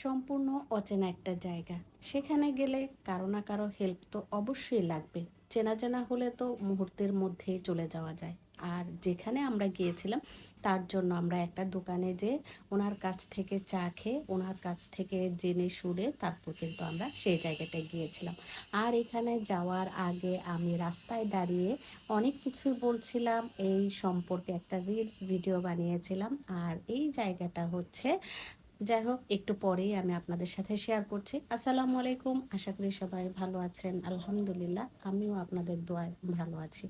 সম্পূর্ণ অচেনা একটা জায়গা। সেখানে গেলে কারো না কারো হেল্প তো অবশ্যই লাগবে। চেনা চেনা হলে তো মুহূর্তের মধ্যেই চলে যাওয়া যায়। আর যেখানে আমরা গিয়েছিলাম তার জন্য আমরা একটা দোকানে যেয়ে ওনার কাছ থেকে চা খেয়ে ওনার কাছ থেকে জেনে শুনে তারপর কিন্তু আমরা সেই জায়গাটায় গিয়েছিলাম। আর এখানে যাওয়ার আগে আমি রাস্তায় দাঁড়িয়ে অনেক কিছুই বলছিলাম, এই সম্পর্কে একটা রিলস ভিডিও বানিয়েছিলাম। আর এই জায়গাটা হচ্ছে, যাই হোক, একটু পরেই আমি আপনাদের সাথে শেয়ার করছি। আসসালামু আলাইকুম, আশা করি সবাই ভালো আছেন। আলহামদুলিল্লাহ, আমিও আপনাদের দোয়ায় ভালো আছি।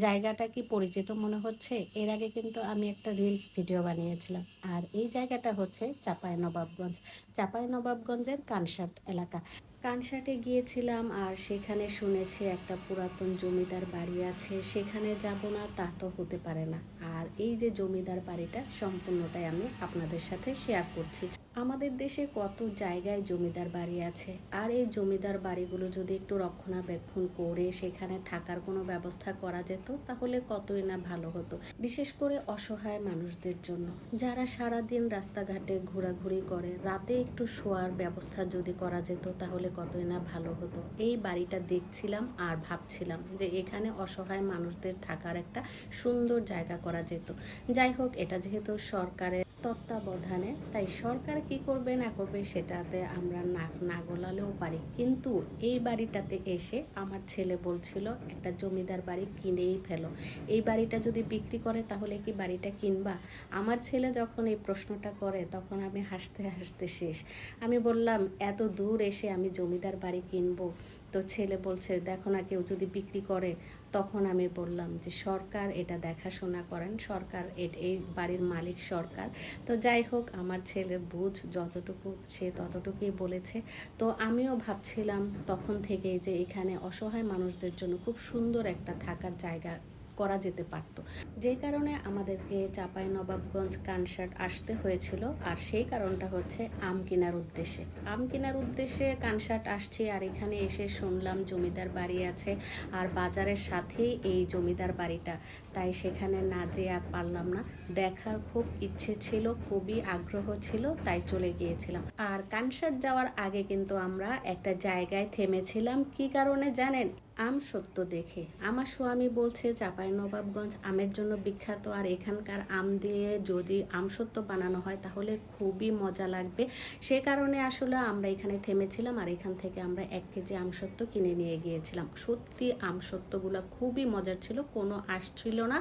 জায়গাটা কি পরিচিত মনে হচ্ছে? এর আগে কিন্তু আমি একটা রিলস ভিডিও বানিয়েছিলাম। আর এই জায়গাটা হচ্ছে চাঁপাইনবাবগঞ্জ। চাঁপাইনবাবগঞ্জের কানসাট এলাকা। কানসাটে গিয়েছিলাম আর সেখানে শুনেছি একটা পুরাতন জমিদার বাড়ি আছে, সেখানে যাব না তা তো হতে পারে না। আর এই যে জমিদার বাড়িটা সম্পূর্ণটাই আমি আপনাদের সাথে শেয়ার করছি। আমাদের দেশে কত জায়গায় জমিদার বাড়ি আছে, আর এই জমিদার বাড়িগুলো যদি একটু রক্ষণাবেক্ষণ করে সেখানে থাকার কোনো ব্যবস্থা করা যেত তাহলে কতই না ভালো হতো। বিশেষ করে অসহায় মানুষদের জন্য, যারা সারাদিন রাস্তাঘাটে ঘোরাঘুরি করে, রাতে একটু শোয়ার ব্যবস্থা যদি করা যেত তাহলে কতই না ভালো হতো। এই বাড়িটা দেখছিলাম আর ভাবছিলাম যে এখানে অসহায় মানুষদের থাকার একটা সুন্দর জায়গা করা যেত। যাই হোক, এটা যেহেতু সরকারের তত্ত্বাবধানে, তাই সরকার কি করবে না করবে সেটাতে আমরা নাক না গলালেও পারি। কিন্তু এই বাড়িটাতে এসে আমার ছেলে বলছিল একটা জমিদার বাড়ি কিনেই ফেলো, এই বাড়িটা যদি বিক্রি করে তাহলে কি বাড়িটা কিনবা? আমার ছেলে যখন এই প্রশ্নটা করে তখন আমি হাসতে হাসতে শেষ। আমি বললাম, এত দূর এসে আমি জমিদার বাড়ি কিনবো? তো ছেলে বলছে, দেখো না কেউ যদি বিক্রি করে। তখন আমি বললাম যে সরকার এটা দেখাশোনা করেন, সরকার এই বাড়ির মালিক সরকার। তো যাই হোক, আমার ছেলের বুঝ যতটুকু সে ততটুকুই বলেছে। তো আমিও ভাবছিলাম তখন থেকেই যে এখানে অসহায় মানুষদের জন্য খুব সুন্দর একটা থাকার জায়গা করা যেতে পারতো। যে কারণে আমাদেরকে চাঁপাইনবাবগঞ্জ কানসাট আসতে হয়েছিল। আর সেই কারণটা হচ্ছে আম কেনার উদ্দেশ্যে। আম কেনার উদ্দেশ্যে কানসাট আসছি, আর এখানে এসে শুনলাম জমিদার বাড়ি আছে আর বাজারের সাথেই এই জমিদার বাড়িটা। তাই সেখানে না যেয়ে আর পারলাম না, দেখার খুব ইচ্ছে ছিল, খুবই আগ্রহ ছিল, তাই চলে গিয়েছিলাম। আর কানসাট যাওয়ার আগে কিন্তু আমরা একটা জায়গায় থেমেছিলাম। কি কারণে জানেন? আম সত্য দেখে। আমার স্বামী বলছে চাঁপাইনবাবগঞ্জ আমের জন্য বিখ্যাত, আর এখানকার আম দিয়ে যদি আমসত্ত্ব বানানো হয় তাহলে খুবই মজা লাগবে। সে কারণে আসলে আমরা এখানে থেমেছিলাম, আর এখান থেকে আমরা 1 কেজি আমসত্ত্ব কিনে নিয়ে গিয়েছিলাম। সত্যি আমসত্ত্বগুলো খুবই মজার ছিল, কোনো আঁশ ছিল না,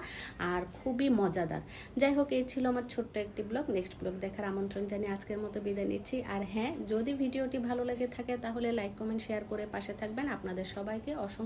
আর খুবই মজাদার। যাই হোক, এই ছিল আমার ছোট্ট একটি ব্লগ। নেক্সট ব্লগ দেখার আমন্ত্রণ জানিয়ে আজকের মতো বিদায় নিচ্ছি। আর হ্যাঁ, যদি ভিডিওটি ভালো লেগে থাকে তাহলে লাইক, কমেন্ট, শেয়ার করে পাশে থাকবেন। আপনাদের সবাইকে অসংখ্য